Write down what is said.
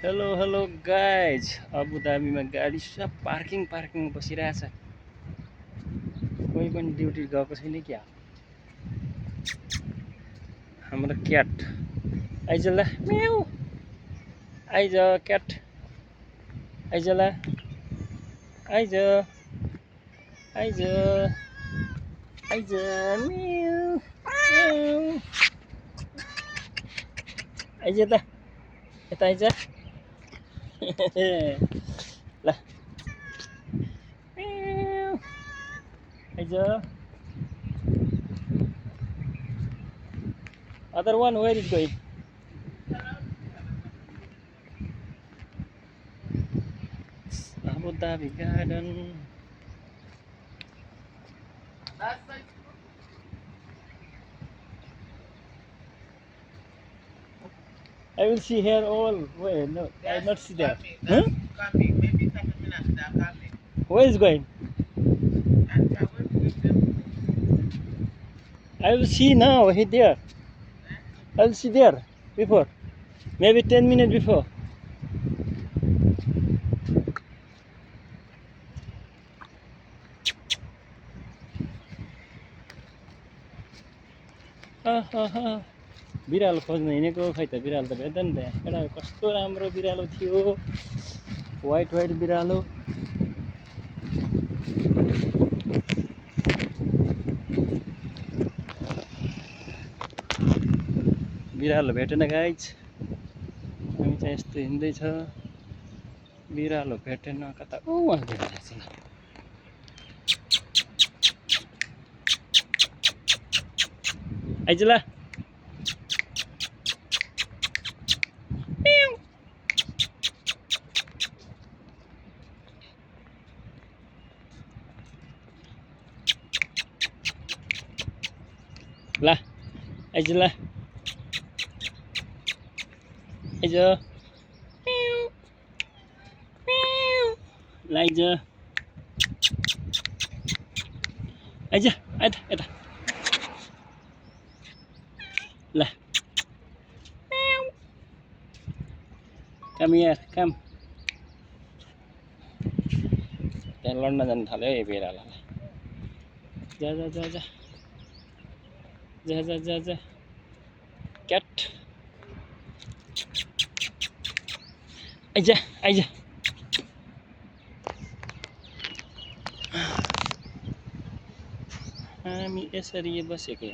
Hello hello guys, अबुधाबीमा गाडी सब parking बसिरहेछ। कोही पनि ड्युटी गएको छैन क्या। हाम्रो क्याट आइज ल, म्याउ आइज क्याट, आइज ल, आइज आइज आइज म्याउ म्याउ, आइज त यता आइज ल, म्याउ आइज। Other one, where is going? Abu Dhabi Garden. I will see here all. Where? No, I not see that. Huh? Coming, maybe 30 minutes they are coming. Where is going? And we are going to give them. I will see now. He there. I will see there before. Maybe 10 minutes before. बिरालो खोज्न हिँडेको, खै त बिरालो त भेट्दैन त। एउटा कस्तो राम्रो बिरालो थियो, व्हाइट बिरालो। बिरालो भेटेन गाइज। हामी चाहिँ यस्तो हिँड्दैछ, बिरालो भेटेन। कता वहाँ भेटेछ। आइज ल, ल आइज ल, आइज आइज आइज, आइज यता ल, कम यार कम। त्यहाँ लड्न जानु थाल्यो है बिरालोलाई। जा जा जा जा जा जा जा जा क्याट, आइज आइज। हामी यसरी बसेको